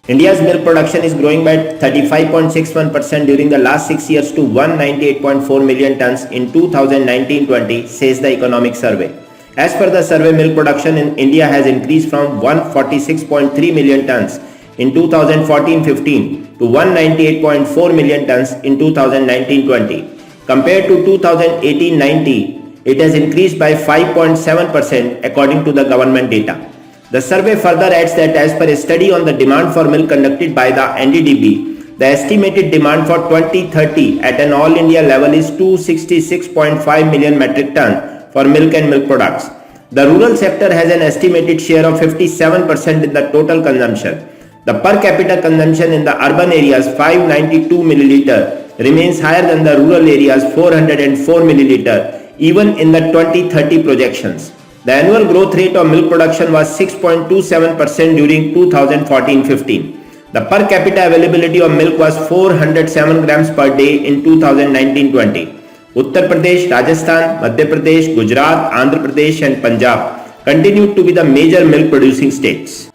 India's milk production is growing by 35.61% during the last 6 years to 198.4 million tons in 2019-20, says the Economic Survey. As per the survey, milk production in India has increased from 146.3 million tons in 2014-15 to 198.4 million tons in 2019-20. Compared to 2018-19, it has increased by 5.7% according to the government data. The survey further adds that as per a study on the demand for milk conducted by the NDDB, the estimated demand for 2030 at an all India level is 266.5 million metric ton for milk and milk products. The rural sector has an estimated share of 57% in the total consumption. The per capita consumption in the urban areas 592 milliliter remains higher than the rural areas 404 milliliter even in the 2030 projections. The annual growth rate of milk production was 6.27% during 2014-15. The per capita availability of milk was 407 grams per day in 2019-20. Uttar Pradesh, Rajasthan, Madhya Pradesh, Gujarat, Andhra Pradesh and Punjab continued to be the major milk producing states.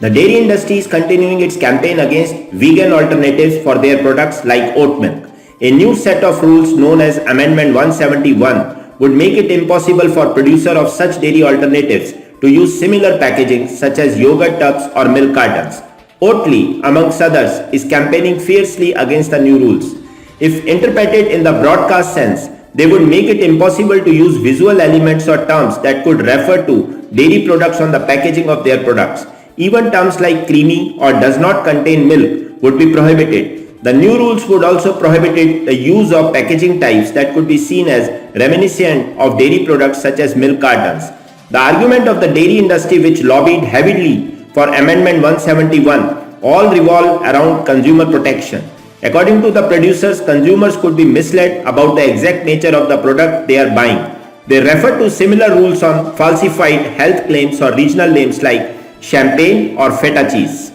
The dairy industry is continuing its campaign against vegan alternatives for their products like oat milk. A new set of rules known as Amendment 171 would make it impossible for producer of such dairy alternatives to use similar packaging such as yogurt tubs or milk cartons. Oatly, amongst others, is campaigning fiercely against the new rules. If interpreted in the broadcast sense, they would make it impossible to use visual elements or terms that could refer to dairy products on the packaging of their products. Even terms like creamy or does not contain milk would be prohibited. The new rules would also prohibit the use of packaging types that could be seen as reminiscent of dairy products such as milk cartons. The argument of the dairy industry, which lobbied heavily for Amendment 171, all revolve around consumer protection. According to the producers, consumers could be misled about the exact nature of the product they are buying. They refer to similar rules on falsified health claims or regional names like champagne or feta cheese.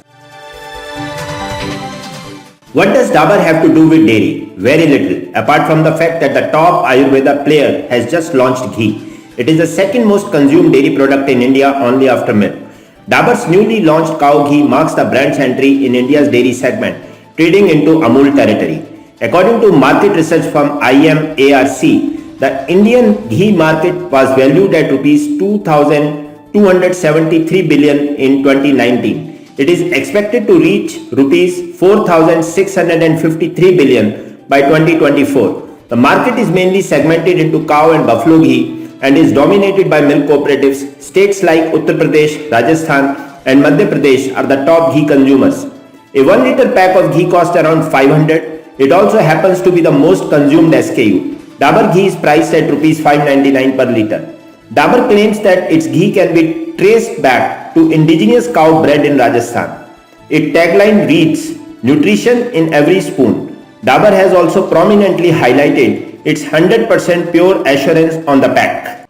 What does Dabur have to do with dairy? Very little, apart from the fact that the top Ayurveda player has just launched ghee. It is the second most consumed dairy product in India only after milk. Dabur's newly launched cow ghee marks the brand's entry in India's dairy segment, trading into Amul territory. According to market research firm IMARC, the Indian ghee market was valued at Rs 2,273 billion in 2019. It is expected to reach Rs 4,653 billion by 2024. The market is mainly segmented into cow and buffalo ghee and is dominated by milk cooperatives. States like Uttar Pradesh, Rajasthan and Madhya Pradesh are the top ghee consumers. A 1 liter pack of ghee costs around 500. It also happens to be the most consumed SKU. Dabur ghee is priced at Rs 599 per liter. Dabur claims that its ghee can be traced back to indigenous cow bred in Rajasthan. Its tagline reads, "Nutrition in every spoon." Dabur has also prominently highlighted its 100% pure assurance on the pack.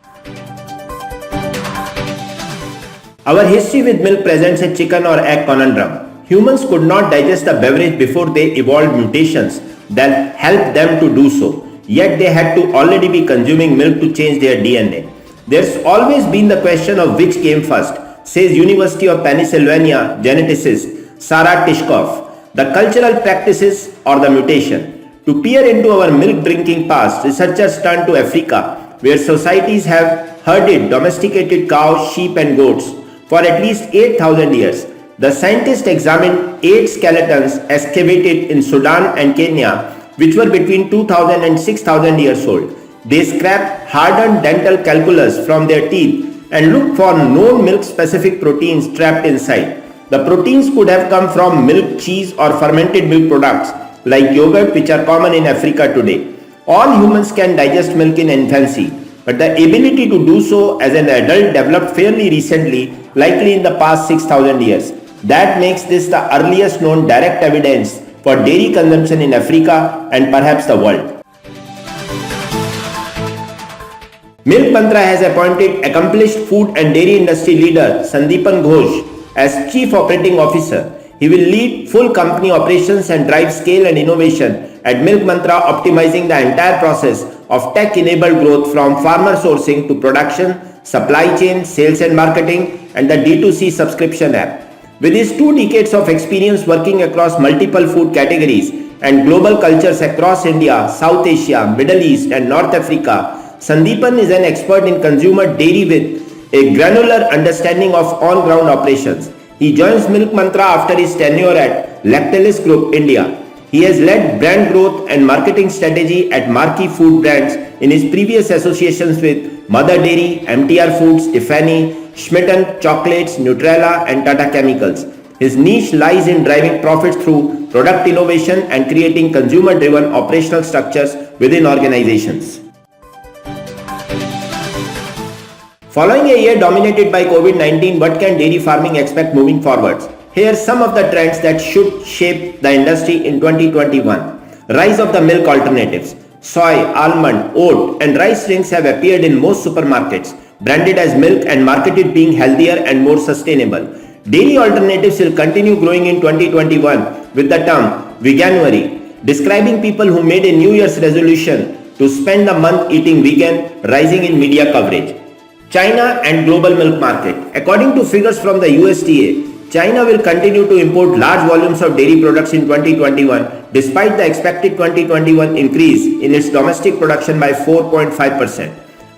Our history with milk presents a chicken or egg conundrum. Humans could not digest the beverage before they evolved mutations that helped them to do so. Yet they had to already be consuming milk to change their DNA. There's always been the question of which came first, says University of Pennsylvania geneticist Sarah Tishkoff. The cultural practices or the mutation. To peer into our milk drinking past, researchers turn to Africa, where societies have herded domesticated cows, sheep and goats for at least 8,000 years. The scientists examined 8 skeletons excavated in Sudan and Kenya, which were between 2,000 and 6,000 years old. They scrapped hardened dental calculus from their teeth and looked for known milk-specific proteins trapped inside. The proteins could have come from milk, cheese or fermented milk products like yogurt, which are common in Africa today. All humans can digest milk in infancy, but the ability to do so as an adult developed fairly recently, likely in the past 6,000 years. That makes this the earliest known direct evidence for dairy consumption in Africa and perhaps the world. Milk Mantra has appointed accomplished food and dairy industry leader Sandeepan Ghosh as Chief Operating Officer. He will lead full company operations and drive scale and innovation at Milk Mantra, optimizing the entire process of tech-enabled growth from farmer sourcing to production, supply chain, sales and marketing, and the D2C subscription app. With his 2 decades of experience working across multiple food categories and global cultures across India, South Asia, Middle East, and North Africa, Sandeepan is an expert in consumer dairy with a granular understanding of on-ground operations. He joins Milk Mantra after his tenure at Lactalis Group India. He has led brand growth and marketing strategy at marquee food brands in his previous associations with Mother Dairy, MTR Foods, Tiffany, Schmitten Chocolates, Nutrella, and Tata Chemicals. His niche lies in driving profits through product innovation and creating consumer-driven operational structures within organizations. Following a year dominated by COVID-19, what can dairy farming expect moving forwards? Here are some of the trends that should shape the industry in 2021. Rise of the milk alternatives. Soy, almond, oat, and rice drinks have appeared in most supermarkets, branded as milk and marketed being healthier and more sustainable. Dairy alternatives will continue growing in 2021 with the term Veganuary, describing people who made a New Year's resolution to spend the month eating vegan, rising in media coverage. China and global milk market. According to figures from the USDA, China will continue to import large volumes of dairy products in 2021 despite the expected 2021 increase in its domestic production by 4.5%.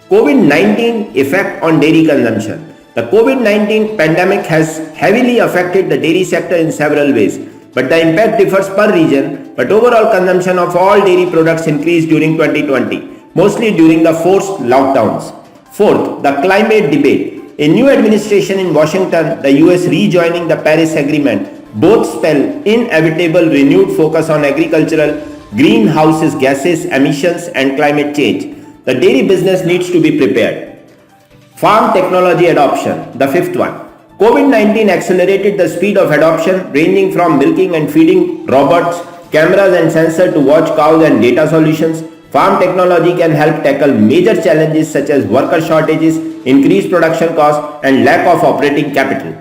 COVID-19 effect on dairy consumption. The COVID-19 pandemic has heavily affected the dairy sector in several ways, but the impact differs per region, but overall consumption of all dairy products increased during 2020, mostly during the forced lockdowns. Fourth, the climate debate. A new administration in Washington, the US rejoining the Paris Agreement, both spell inevitable renewed focus on agricultural, greenhouse gases emissions and climate change. The dairy business needs to be prepared. Farm technology adoption, the fifth one. COVID-19 accelerated the speed of adoption ranging from milking and feeding robots, cameras and sensors to watch cows and data solutions. Farm technology can help tackle major challenges such as worker shortages, increased production costs, and lack of operating capital.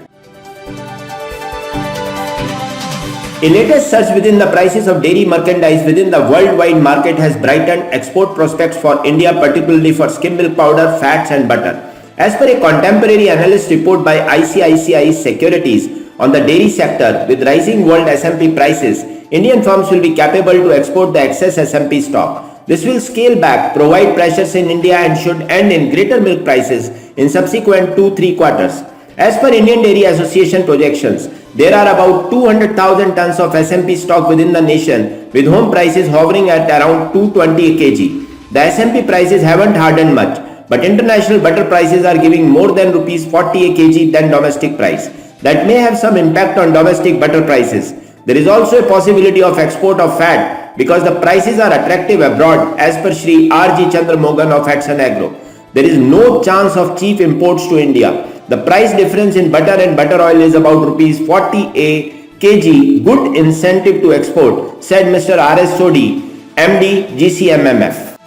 A latest search within the prices of dairy merchandise within the worldwide market has brightened export prospects for India, particularly for skim milk powder, fats, and butter. As per a contemporary analyst report by ICICI Securities on the dairy sector, with rising world SMP prices, Indian firms will be capable to export the excess SMP stock. This will scale back, provide pressures in India and should end in greater milk prices in subsequent 2-3 quarters. As per Indian Dairy Association projections, there are about 200,000 tons of SMP stock within the nation with home prices hovering at around 220 kg. The SMP prices haven't hardened much, but international butter prices are giving more than rupees 40 a kg than domestic price. That may have some impact on domestic butter prices. There is also a possibility of export of fat because the prices are attractive abroad as per Shri R.G. Chandramogan of Hatson Agro. There is no chance of cheap imports to India. The price difference in butter and butter oil is about rupees 40 a kg, good incentive to export, said Mr. R.S. Sodhi, MD, GCMMF.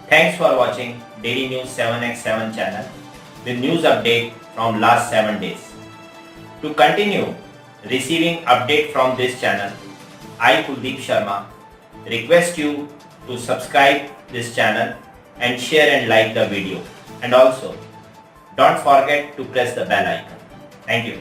Thanks for watching Daily News 7x7 channel with news update from last 7 days. To continue receiving update from this channel, I, Kuldeep Sharma, request you to subscribe this channel and share and like the video. And also, don't forget to press the bell icon. Thank you.